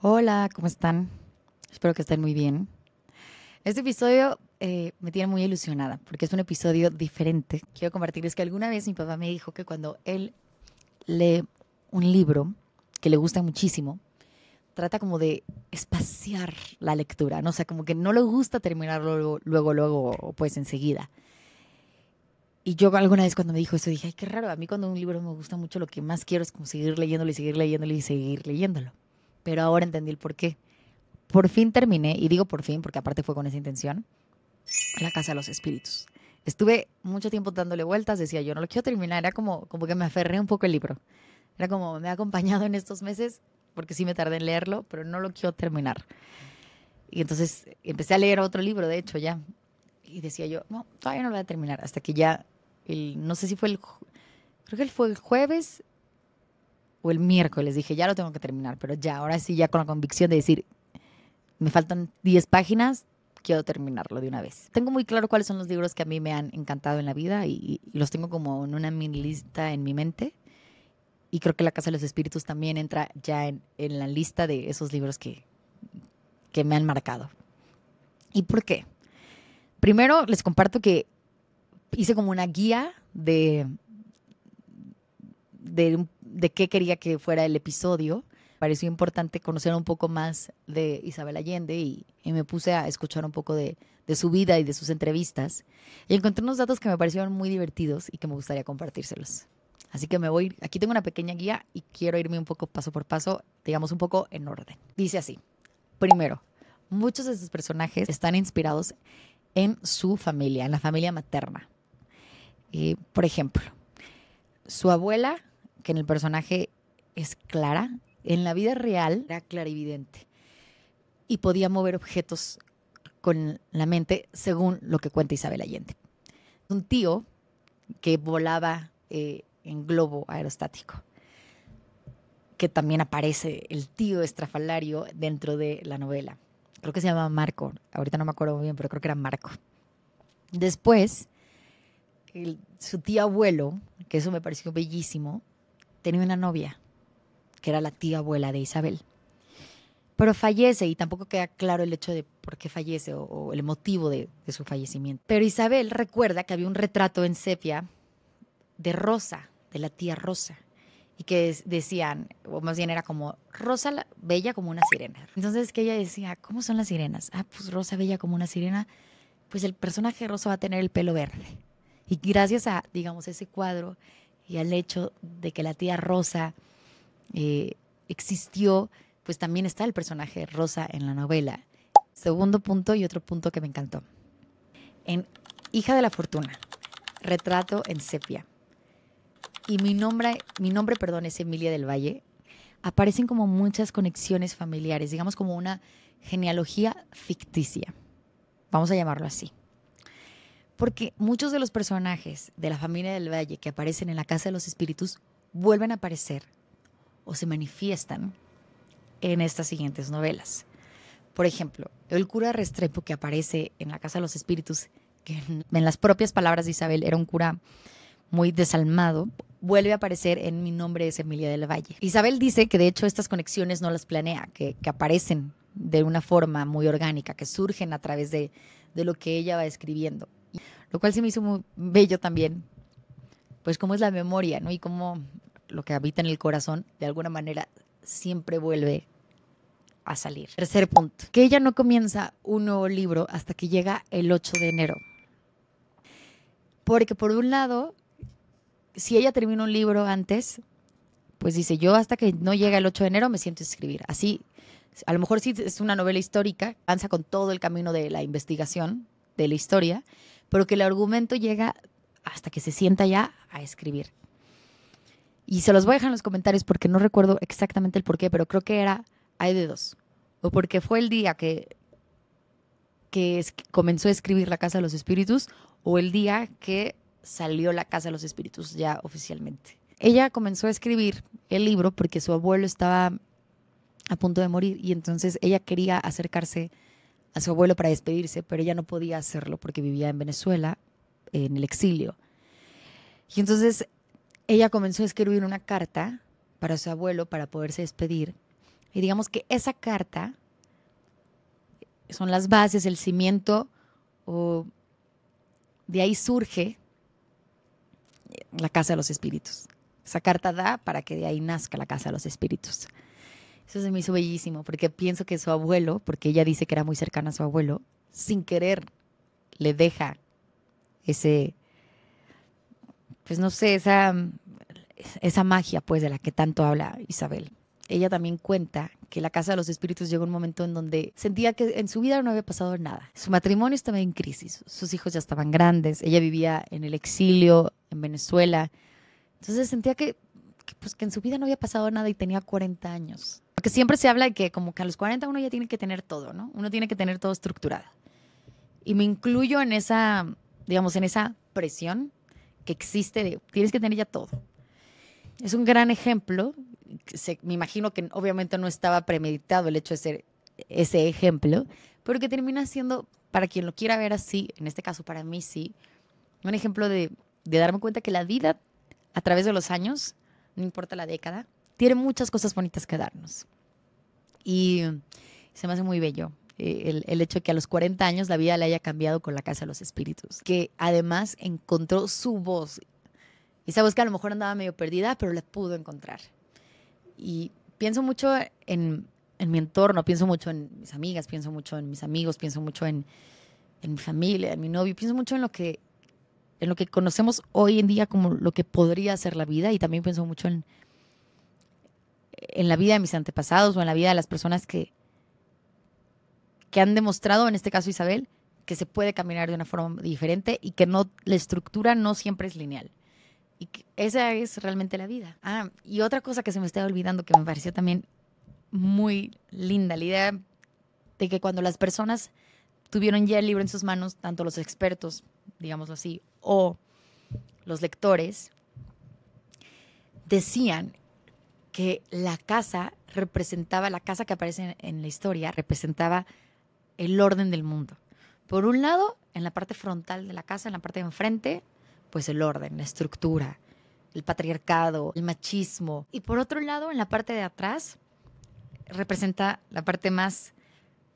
Hola, ¿cómo están? Espero que estén muy bien. Este episodio me tiene muy ilusionada porque es un episodio diferente. Quiero compartirles que alguna vez mi papá me dijo que cuando él lee un libro que le gusta muchísimo, trata como de espaciar la lectura, ¿no? O sea, como que no le gusta terminarlo luego, o pues enseguida. Y yo alguna vez cuando me dijo eso dije, ay, qué raro. A mí cuando un libro me gusta mucho, lo que más quiero es como seguir leyéndolo y seguir leyéndolo y seguir leyéndolo. Pero ahora entendí el por qué. Por fin terminé, y digo por fin porque aparte fue con esa intención, La Casa de los Espíritus. Estuve mucho tiempo dándole vueltas, decía yo, no lo quiero terminar, era como que me aferré un poco el libro. Era como, me ha acompañado en estos meses, porque sí me tardé en leerlo, pero no lo quiero terminar. Y entonces empecé a leer otro libro, de hecho, ya. Y decía yo, no, todavía no lo voy a terminar, hasta que ya, no sé si fue creo que fue el jueves o el miércoles, dije, ya lo tengo que terminar, pero ya, ahora sí, ya con la convicción de decir, me faltan 10 páginas, quiero terminarlo de una vez. Tengo muy claro cuáles son los libros que a mí me han encantado en la vida y los tengo como en una mini lista en mi mente. Y creo que La Casa de los Espíritus también entra ya en la lista de esos libros que me han marcado. ¿Y por qué? Primero les comparto que hice como una guía de qué quería que fuera el episodio. Pareció importante conocer un poco más de Isabel Allende y me puse a escuchar un poco de su vida y de sus entrevistas. Y encontré unos datos que me parecieron muy divertidos y que me gustaría compartírselos. Así que me voy, aquí tengo una pequeña guía y quiero irme un poco paso por paso, digamos un poco en orden. Dice así, primero, muchos de sus personajes están inspirados en su familia, en la familia materna. Por ejemplo, su abuela, que en el personaje es Clara, en la vida real era clarividente y podía mover objetos con la mente según lo que cuenta Isabel Allende. Un tío que volaba en globo aerostático, que también aparece el tío estrafalario dentro de la novela. Creo que se llama Marco, ahorita no me acuerdo muy bien, pero creo que era Marco. Después, su tío abuelo, que eso me pareció bellísimo, tenía una novia, que era la tía abuela de Isabel. Pero fallece y tampoco queda claro el hecho de por qué fallece o el motivo de su fallecimiento. Pero Isabel recuerda que había un retrato en sepia de Rosa, de la tía Rosa, y que decían, o más bien era como Rosa bella como una sirena. Entonces que ella decía, ¿cómo son las sirenas? Ah, pues Rosa bella como una sirena, pues el personaje Rosa va a tener el pelo verde. Y gracias a, digamos, ese cuadro y al hecho de que la tía Rosa existió, pues también está el personaje Rosa en la novela. Segundo punto y otro punto que me encantó. En Hija de la Fortuna, retrato en sepia. Y mi nombre, perdón, es Emilia del Valle. Aparecen como muchas conexiones familiares, digamos como una genealogía ficticia. Vamos a llamarlo así. Porque muchos de los personajes de la familia del Valle que aparecen en la Casa de los Espíritus vuelven a aparecer o se manifiestan en estas siguientes novelas. Por ejemplo, el cura Restrepo que aparece en la Casa de los Espíritus, que en las propias palabras de Isabel era un cura muy desalmado, vuelve a aparecer en Mi nombre es Emilia del Valle. Isabel dice que de hecho estas conexiones no las planea, que aparecen de una forma muy orgánica, que surgen a través de lo que ella va escribiendo. Lo cual se me hizo muy bello también, pues cómo es la memoria, ¿no? Y cómo lo que habita en el corazón, de alguna manera, siempre vuelve a salir. Tercer punto, que ella no comienza un nuevo libro hasta que llega el 8 de enero. Porque por un lado, si ella termina un libro antes, pues dice, yo hasta que no llega el 8 de enero me siento a escribir. Así, a lo mejor sí es una novela histórica, avanza con todo el camino de la investigación de la historia, pero que el argumento llega hasta que se sienta ya a escribir. Y se los voy a dejar en los comentarios porque no recuerdo exactamente el porqué, pero creo que hay de dos. O porque fue el día que comenzó a escribir La Casa de los Espíritus o el día que salió La Casa de los Espíritus ya oficialmente. Ella comenzó a escribir el libro porque su abuelo estaba a punto de morir y entonces ella quería acercarse a su abuelo para despedirse, pero ella no podía hacerlo porque vivía en Venezuela, en el exilio. Y entonces ella comenzó a escribir una carta para su abuelo para poderse despedir Y digamos que esa carta son las bases, el cimiento, o de ahí surge la Casa de los Espíritus. Esa carta da para que de ahí nazca la Casa de los Espíritus. Eso se me hizo bellísimo, porque pienso que su abuelo, porque ella dice que era muy cercana a su abuelo, sin querer le deja ese, pues no sé, esa magia pues de la que tanto habla Isabel. Ella también cuenta que la Casa de los Espíritus llegó un momento en donde sentía que en su vida no había pasado nada. Su matrimonio estaba en crisis, sus hijos ya estaban grandes, ella vivía en el exilio en Venezuela. Entonces sentía pues, que en su vida no había pasado nada y tenía 40 años. Porque siempre se habla de que como que a los 40 uno ya tiene que tener todo, ¿no? Uno tiene que tener todo estructurado. Y me incluyo en esa, digamos, en esa presión que existe de tienes que tener ya todo. Es un gran ejemplo. Me imagino que obviamente no estaba premeditado el hecho de ser ese ejemplo, pero que termina siendo, para quien lo quiera ver así, en este caso para mí sí, un ejemplo de darme cuenta que la vida a través de los años, no importa la década, tiene muchas cosas bonitas que darnos. Y se me hace muy bello el hecho de que a los 40 años la vida le haya cambiado con la Casa de los Espíritus, que además encontró su voz. Esa voz que a lo mejor andaba medio perdida, pero la pudo encontrar. Y pienso mucho en mi entorno, pienso mucho en mis amigas, pienso mucho en mis amigos, pienso mucho en mi familia, en mi novio, pienso mucho en lo que conocemos hoy en día como lo que podría ser la vida, y también pienso mucho en la vida de mis antepasados o en la vida de las personas que han demostrado, en este caso Isabel, que se puede caminar de una forma diferente y que no, la estructura no siempre es lineal. Y que esa es realmente la vida. Y otra cosa que se me estaba olvidando, que me pareció también muy linda, la idea de que cuando las personas tuvieron ya el libro en sus manos, tanto los expertos, digámoslo así, o los lectores, decían que la casa que aparece en la historia, representaba el orden del mundo. Por un lado, en la parte frontal de la casa, en la parte de enfrente, pues el orden, la estructura, el patriarcado, el machismo. Y por otro lado, en la parte de atrás, representa la parte más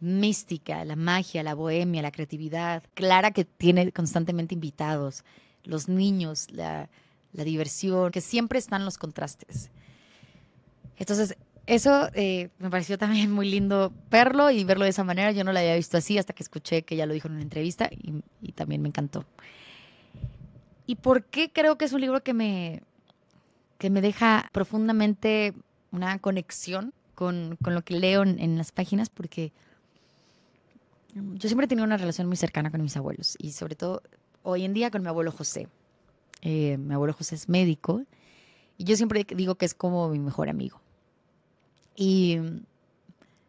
mística, la magia, la bohemia, la creatividad. Clara, que tiene constantemente invitados, los niños, la diversión, que siempre están los contrastes. Entonces, eso me pareció también muy lindo verlo y verlo de esa manera. Yo no lo había visto así hasta que escuché que ella lo dijo en una entrevista y también me encantó. ¿Y por qué creo que es un libro que me deja profundamente una conexión con lo que leo en las páginas? Porque yo siempre he tenido una relación muy cercana con mis abuelos y sobre todo hoy en día con mi abuelo José. Mi abuelo José es médico y yo siempre digo que es como mi mejor amigo. Y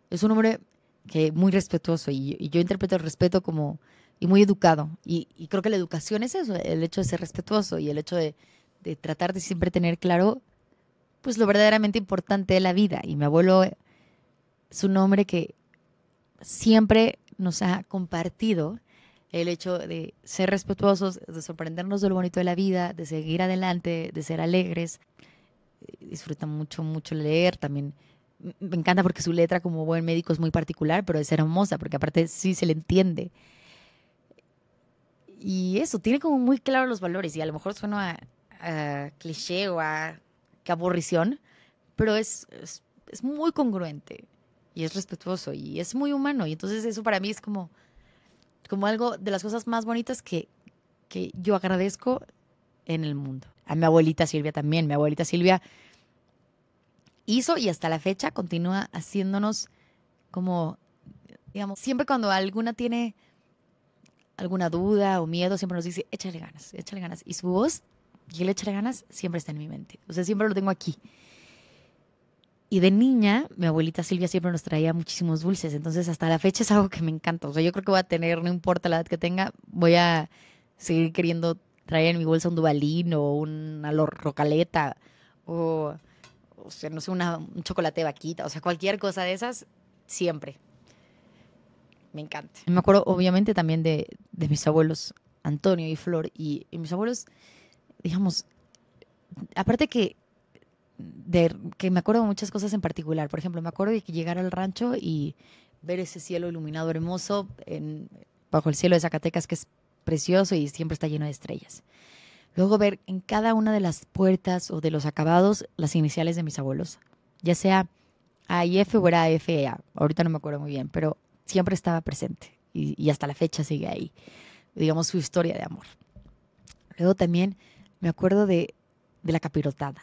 es un hombre que muy respetuoso y yo interpreto el respeto como y muy educado. Y creo que la educación es eso, el hecho de ser respetuoso y el hecho de tratar de siempre tener claro pues lo verdaderamente importante de la vida. Y mi abuelo es un hombre que siempre nos ha compartido el hecho de ser respetuosos, de sorprendernos de lo bonito de la vida, de seguir adelante, de ser alegres. Disfruta mucho, mucho leer. También me encanta porque su letra como buen médico es muy particular, pero es hermosa porque aparte sí se le entiende. Y eso, tiene como muy claro los valores y a lo mejor suena a cliché o a qué aburrición, pero es muy congruente y es respetuoso y es muy humano. Y entonces eso para mí es como algo de las cosas más bonitas que yo agradezco en el mundo. A mi abuelita Silvia también. Mi abuelita Silvia hizo y hasta la fecha continúa haciéndonos como, digamos, siempre cuando alguna tiene alguna duda o miedo, siempre nos dice, échale ganas, échale ganas. Y su voz, y el échale ganas, siempre está en mi mente. O sea, siempre lo tengo aquí. Y de niña, mi abuelita Silvia siempre nos traía muchísimos dulces. Entonces, hasta la fecha es algo que me encanta. O sea, yo creo que voy a tener, no importa la edad que tenga, voy a seguir queriendo traer en mi bolsa un Duvalín o una Rocaleta o sea, no sé, un chocolate de vaquita. O sea, cualquier cosa de esas, siempre. Me encanta. Me acuerdo, obviamente, también de mis abuelos Antonio y Flor. Y mis abuelos, digamos, aparte que que me acuerdo de muchas cosas en particular. Por ejemplo, me acuerdo de que llegar al rancho y ver ese cielo iluminado hermoso bajo el cielo de Zacatecas, que es precioso y siempre está lleno de estrellas. Luego ver en cada una de las puertas o de los acabados las iniciales de mis abuelos, ya sea AIF o era AFEA, ahorita no me acuerdo muy bien, pero siempre estaba presente y hasta la fecha sigue ahí, digamos, su historia de amor. Luego también me acuerdo de la capirotada,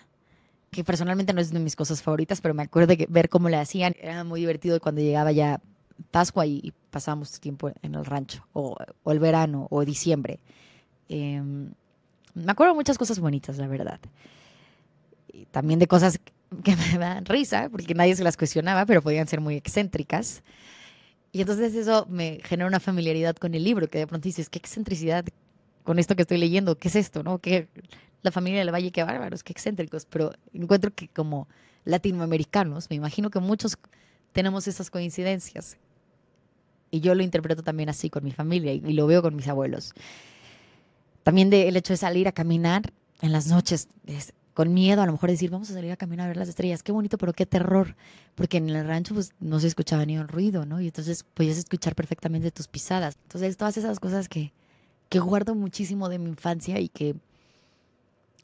que personalmente no es de mis cosas favoritas, pero me acuerdo de ver cómo le hacían. Era muy divertido cuando llegaba ya Pascua y pasábamos tiempo en el rancho, o el verano, o diciembre. Eh, Me acuerdo de muchas cosas bonitas, la verdad. Y también de cosas que me dan risa, porque nadie se las cuestionaba, pero podían ser muy excéntricas. Y entonces eso me genera una familiaridad con el libro, que de pronto dices, qué excentricidad con esto que estoy leyendo, ¿qué es esto? ¿No? ¿Qué, la familia del Valle, qué bárbaros, qué excéntricos? Pero encuentro que como latinoamericanos, me imagino que muchos tenemos esas coincidencias. Y yo lo interpreto también así con mi familia y lo veo con mis abuelos. También el hecho de salir a caminar en las noches, con miedo, a lo mejor decir, vamos a salir a caminar a ver las estrellas, qué bonito, pero qué terror, porque en el rancho pues no se escuchaba ni un ruido, ¿no? Y entonces podías escuchar perfectamente tus pisadas. Entonces todas esas cosas que guardo muchísimo de mi infancia y que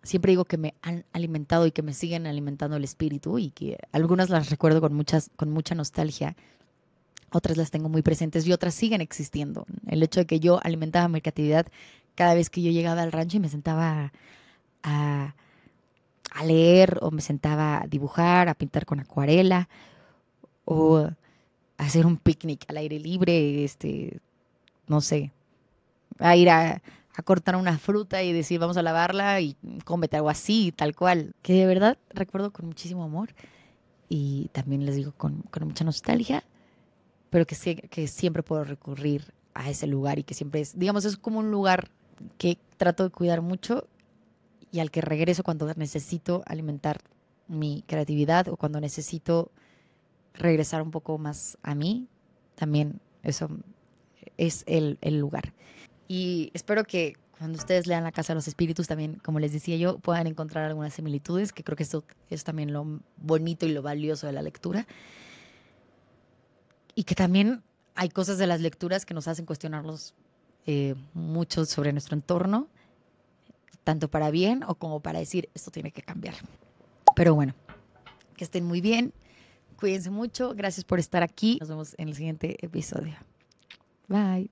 siempre digo que me han alimentado y que me siguen alimentando el espíritu y que algunas las recuerdo con mucha nostalgia, otras las tengo muy presentes y otras siguen existiendo. El hecho de que yo alimentaba mi creatividad cada vez que yo llegaba al rancho y me sentaba a, a leer o me sentaba a dibujar, a pintar con acuarela o a hacer un picnic al aire libre, no sé, a ir a cortar una fruta y decir vamos a lavarla y cómete algo así, tal cual, que de verdad recuerdo con muchísimo amor y también les digo con mucha nostalgia, pero que, que siempre puedo recurrir a ese lugar y que siempre es, digamos, es como un lugar que trato de cuidar mucho y al que regreso cuando necesito alimentar mi creatividad o cuando necesito regresar un poco más a mí, también eso es el lugar. Y espero que cuando ustedes lean La Casa de los Espíritus también, como les decía yo, puedan encontrar algunas similitudes, que creo que esto es también lo bonito y lo valioso de la lectura. Y que también hay cosas de las lecturas que nos hacen cuestionarnos mucho sobre nuestro entorno, tanto para bien o como para decir, esto tiene que cambiar. Pero bueno, que estén muy bien, cuídense mucho, gracias por estar aquí, nos vemos en el siguiente episodio. Bye.